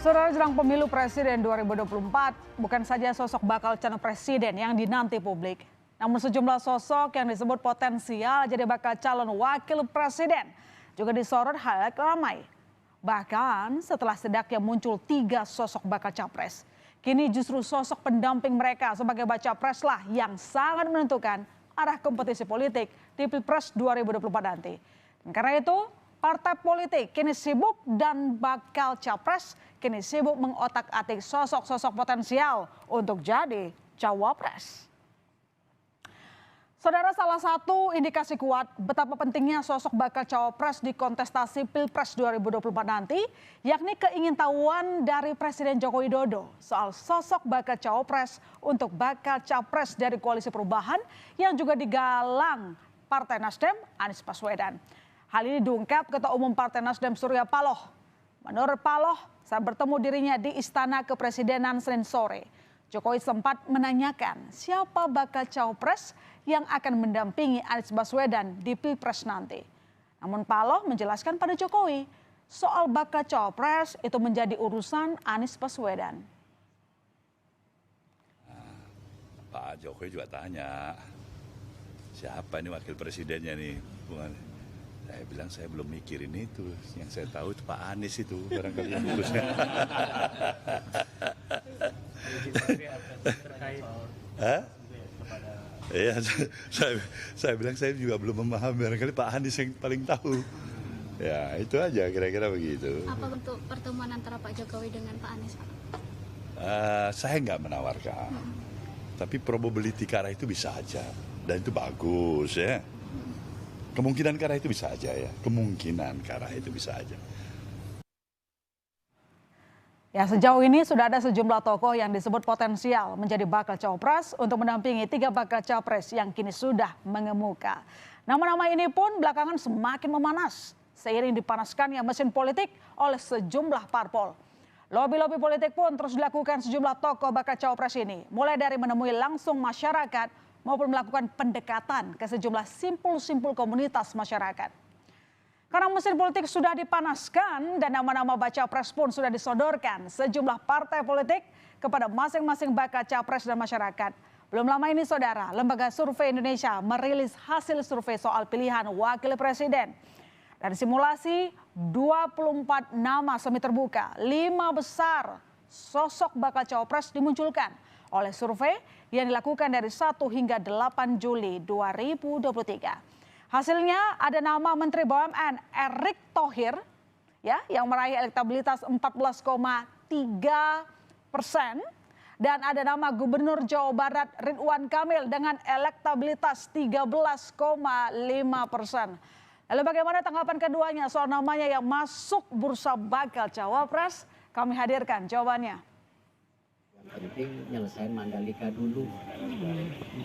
Saudara, jelang pemilu presiden 2024, bukan saja sosok bakal calon presiden yang dinanti publik, namun sejumlah sosok yang disebut potensial jadi bakal calon wakil presiden juga disorot halayak ramai. Bahkan setelah sedaknya muncul 3 sosok bakal capres, kini justru sosok pendamping mereka sebagai baca pres lah yang sangat menentukan arah kompetisi politik di Pilpres 2024 nanti. Dan karena itu, partai politik kini sibuk dan bakal capres kini sibuk mengotak-atik sosok-sosok potensial untuk jadi cawapres. Saudara, salah satu indikasi kuat betapa pentingnya sosok bakal cawapres di kontestasi Pilpres 2024 nanti, yakni keingintahuan dari Presiden Joko Widodo soal sosok bakal cawapres untuk bakal capres dari Koalisi Perubahan yang juga digalang Partai Nasdem, Anies Baswedan. Hal ini diungkap Ketua Umum Partai Nasdem Surya Paloh. Menurut Paloh, saat bertemu dirinya di Istana Kepresidenan Senin sore, Jokowi sempat menanyakan siapa bakal cawapres yang akan mendampingi Anies Baswedan di Pilpres nanti. Namun Paloh menjelaskan pada Jokowi, soal bakal cawapres itu menjadi urusan Anies Baswedan. Pak Jokowi juga tanya, siapa ini wakil presidennya nih? Saya bilang saya belum mikirin itu, yang saya tahu itu Pak Anies itu barangkali yang urusnya. Iya, saya bilang saya juga belum memahami, barangkali Pak Anies yang paling tahu. Ya itu aja kira-kira begitu. Apa bentuk pertemuan antara Pak Jokowi dengan Pak Anies, Pak? Saya nggak menawarkan, tapi probability ke arah itu bisa aja, dan itu bagus ya. Kemungkinan ke arah itu bisa aja ya, kemungkinan ke arah itu bisa aja. Ya, sejauh ini sudah ada sejumlah tokoh yang disebut potensial menjadi bakal cawapres untuk mendampingi 3 bakal capres yang kini sudah mengemuka. Nama-nama ini pun belakangan semakin memanas seiring dipanaskannya mesin politik oleh sejumlah parpol. Lobi-lobi politik pun terus dilakukan sejumlah tokoh bakal cawapres ini, mulai dari menemui langsung masyarakat maupun melakukan pendekatan ke sejumlah simpul-simpul komunitas masyarakat. Karena mesin politik sudah dipanaskan dan nama-nama baca pres pun sudah disodorkan sejumlah partai politik kepada masing-masing bakal capres dan masyarakat. Belum lama ini, saudara, Lembaga Survei Indonesia merilis hasil survei soal pilihan wakil presiden. Dari simulasi 24 nama semi terbuka, 5 besar sosok bakal cawapres dimunculkan oleh survei yang dilakukan dari 1 hingga 8 Juli 2023. Hasilnya ada nama Menteri BUMN Erick Thohir ya, yang meraih elektabilitas 14,3% dan ada nama Gubernur Jawa Barat Ridwan Kamil dengan elektabilitas 13,5%. Lalu bagaimana tanggapan keduanya soal namanya yang masuk bursa bakal cawapres? Kami hadirkan jawabannya. Penting nyelesain Mandalika dulu,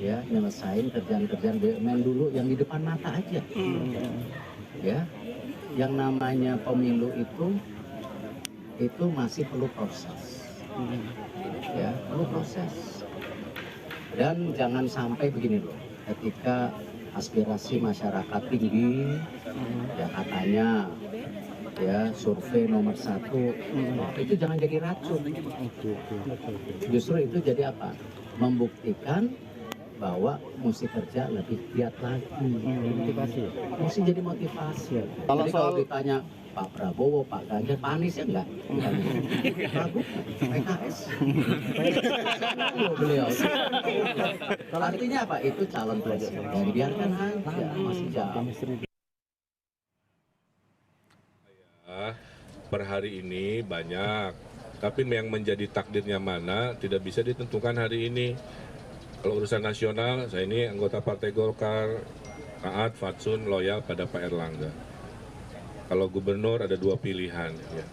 ya, nyelesain kerjaan-kerjaan BUMN dulu yang di depan mata aja, ya. Yang namanya pemilu itu masih perlu proses, ya, perlu proses. Dan jangan sampai begini loh, ketika aspirasi masyarakat tinggi, ya katanya, ya survei nomor 1 itu jangan jadi racun. Justru itu jadi apa? Membuktikan bahwa mesti kerja lebih giat lagi. Motivasi. Mesti jadi motivasi. Jadi kalau ditanya Pak Prabowo, Pak Ganjar, Pak Anies ya enggak? Ragu, PKS. Beliau. Artinya apa? Itu calon presiden. Biarkan aja, masih jauh. Per hari ini banyak, tapi yang menjadi takdirnya mana tidak bisa ditentukan hari ini. Kalau urusan nasional, saya ini anggota Partai Golkar, taat, fatsun, loyal pada Pak Erlangga. Kalau gubernur ada 2 pilihan, ya.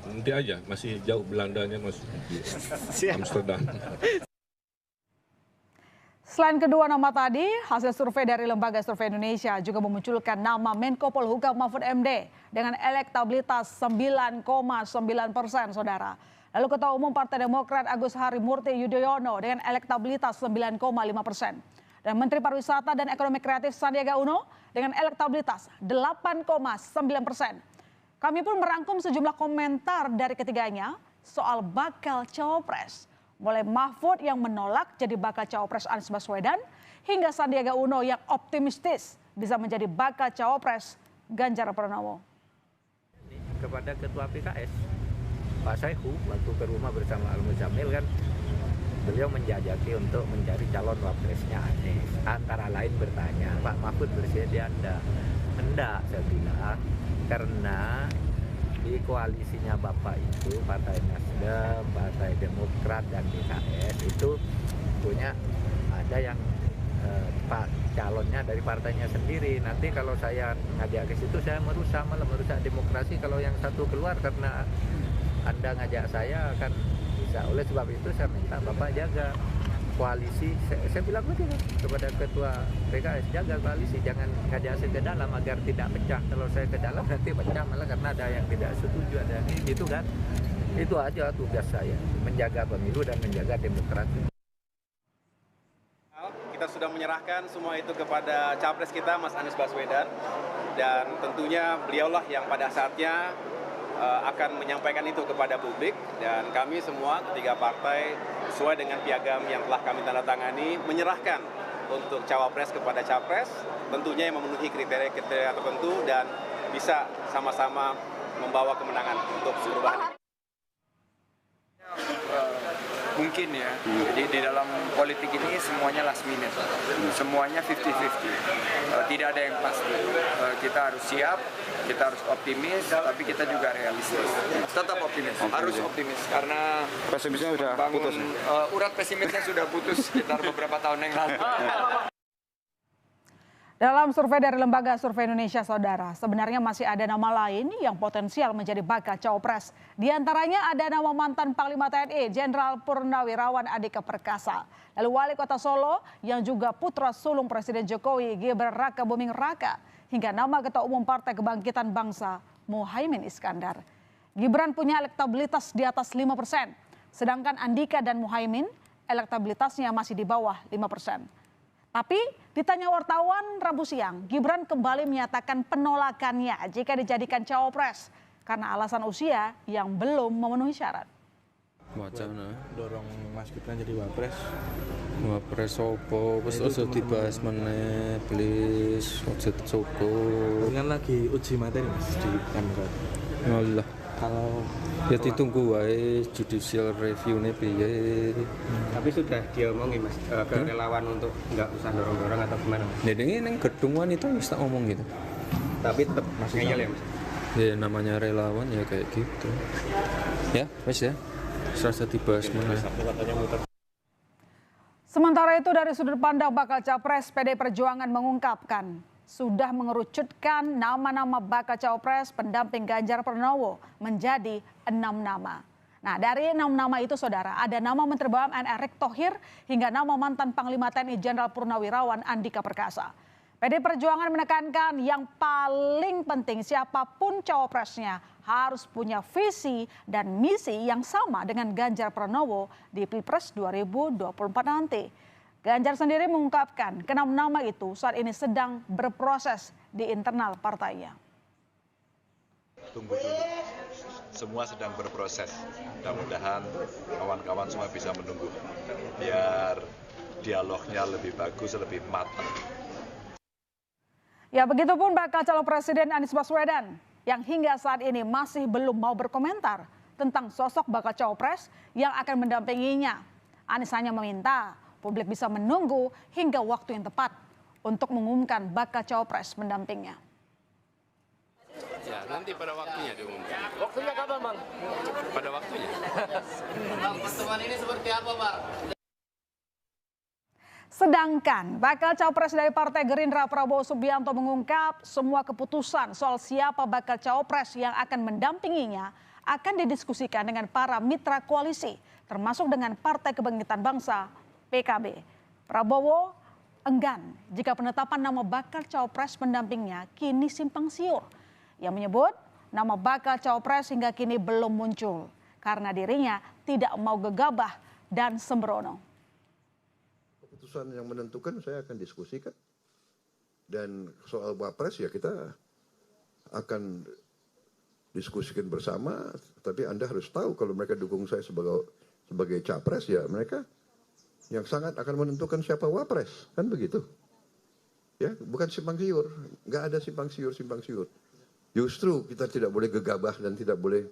Nanti aja, masih jauh Belandanya, masih Amsterdam. Selain kedua nama tadi, hasil survei dari Lembaga Survei Indonesia juga memunculkan nama Menko Polhukam Mahfud MD dengan elektabilitas 9,9%, saudara. Lalu Ketua Umum Partai Demokrat Agus Harimurti Yudhoyono dengan elektabilitas 9,5%. Dan Menteri Pariwisata dan Ekonomi Kreatif Sandiaga Uno dengan elektabilitas 8,9%. Kami pun merangkum sejumlah komentar dari ketiganya soal bakal cawapres. Mulai Mahfud yang menolak jadi bakal cawapres Anies Baswedan, hingga Sandiaga Uno yang optimistis bisa menjadi bakal cawapres Ganjar Pranowo. Kepada Ketua PKS, Pak Saihu, waktu ke rumah bersama Al-Muzamil kan, beliau menjajaki untuk mencari calon wapresnya Anies. Antara lain bertanya, Pak Mahfud bersedia enggak? Enggak, saya bilang, karena di koalisinya Bapak itu Partai Nasdem, Partai Demokrat dan PKS itu punya ada yang Pak calonnya dari partainya sendiri. Nanti kalau saya ngajak ke situ saya malah merusak demokrasi kalau yang satu keluar karena Anda ngajak saya akan bisa. Oleh sebab itu saya minta Bapak jaga koalisi. Saya bilang begitu kepada Ketua PKS, jaga koalisi, jangan ngajak saya ke dalam agar tidak pecah. Kalau saya ke dalam nanti pecah malah karena ada yang tidak setuju, ada yang gitu kan. Itu aja tugas saya, menjaga pemilu dan menjaga demokrasi. Kita sudah menyerahkan semua itu kepada capres kita Mas Anies Baswedan, dan tentunya beliaulah yang pada saatnya akan menyampaikan itu kepada publik, dan kami semua ketiga partai sesuai dengan piagam yang telah kami tanda tangani menyerahkan untuk cawapres kepada capres, tentunya yang memenuhi kriteria-kriteria tertentu dan bisa sama-sama membawa kemenangan untuk perubahan. Mungkin ya, jadi di dalam politik ini semuanya last minute, semuanya 50-50, tidak ada yang pasti. Kita harus siap, kita harus optimis, tapi kita juga realistis. Tetap optimis, harus optimis, karena pesimisnya sudah putus. Urat pesimisnya sudah putus sekitar beberapa tahun yang lalu. Dalam survei dari Lembaga Survei Indonesia, saudara, sebenarnya masih ada nama lain yang potensial menjadi bakal cawapres. Di antaranya ada nama mantan Panglima TNI, Jenderal Purnawirawan Andika Perkasa. Lalu Wali Kota Solo yang juga putra sulung Presiden Jokowi, Gibran Raka Buming Raka. Hingga nama Ketua Umum Partai Kebangkitan Bangsa, Muhaimin Iskandar. Gibran punya elektabilitas di atas 5%. Sedangkan Andika dan Muhaimin elektabilitasnya masih di bawah 5%. Tapi ditanya wartawan Rabu siang, Gibran kembali menyatakan penolakannya jika dijadikan cawapres karena alasan usia yang belum memenuhi syarat. Wacana dorong Mas Gibran jadi wapres. Wapres opo wis ojo dibahas meneh, please. Ojo cukup. Kan lagi uji materi Mas di MK. Allah. Kalau ya ditunggu wae judicial review-nya piye. Tapi sudah diomongin Mas ke relawan untuk nggak usah dorong-dorong atau gimana? Jadi ini gedung wanita wis tak ngomong gitu. Tapi tetap masih ngeyel ya Mas? Ya namanya relawan ya kayak gitu. Ya, wis ya. Serasa dibahas mana. Sementara itu dari sudut pandang bakal capres, PD Perjuangan mengungkapkan sudah mengerucutkan nama-nama bakal cawapres pendamping Ganjar Pranowo menjadi 6 nama. Nah dari 6 nama itu saudara, ada nama Menteri BUMN Erick Thohir hingga nama mantan Panglima TNI Jenderal Purnawirawan Andika Perkasa. PD Perjuangan menekankan yang paling penting siapapun cawapresnya harus punya visi dan misi yang sama dengan Ganjar Pranowo di Pilpres 2024 nanti. Ganjar sendiri mengungkapkan ke-6 nama itu saat ini sedang berproses di internal partainya. Tunggu dulu, semua sedang berproses. Mudah-mudahan kawan-kawan semua bisa menunggu, biar dialognya lebih bagus, lebih matang. Ya begitupun bakal calon presiden Anies Baswedan yang hingga saat ini masih belum mau berkomentar tentang sosok bakal cawapres yang akan mendampinginya. Anies hanya meminta publik bisa menunggu hingga waktu yang tepat untuk mengumumkan bakal cawapres pendampingnya. Ya, nanti pada waktunya diumumkan. Waktunya kapan Bang? Pada waktunya. Bang, pertemuan ini seperti apa Bang? Sedangkan bakal cawapres dari Partai Gerindra Prabowo Subianto mengungkap semua keputusan soal siapa bakal cawapres yang akan mendampinginya akan didiskusikan dengan para mitra koalisi termasuk dengan Partai Kebangkitan Bangsa PKB. Prabowo enggan jika penetapan nama bakal cawapres pendampingnya kini simpang siur. Ia menyebut nama bakal cawapres hingga kini belum muncul karena dirinya tidak mau gegabah dan sembrono. Keputusan yang menentukan saya akan diskusikan. Dan soal wapres ya kita akan diskusikan bersama, tapi Anda harus tahu kalau mereka dukung saya sebagai capres, ya mereka yang sangat akan menentukan siapa wapres, kan begitu. Ya, bukan simpang siur, nggak ada simpang siur. Justru kita tidak boleh gegabah dan tidak boleh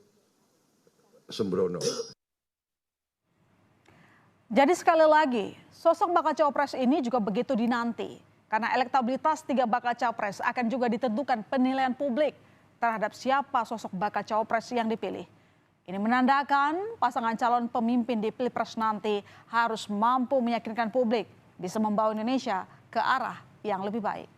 sembrono. Jadi sekali lagi, sosok bakal cawapres ini juga begitu dinanti. Karena elektabilitas 3 bakal cawapres akan juga ditentukan penilaian publik terhadap siapa sosok bakal cawapres yang dipilih. Ini menandakan pasangan calon pemimpin di Pilpres nanti harus mampu meyakinkan publik bisa membawa Indonesia ke arah yang lebih baik.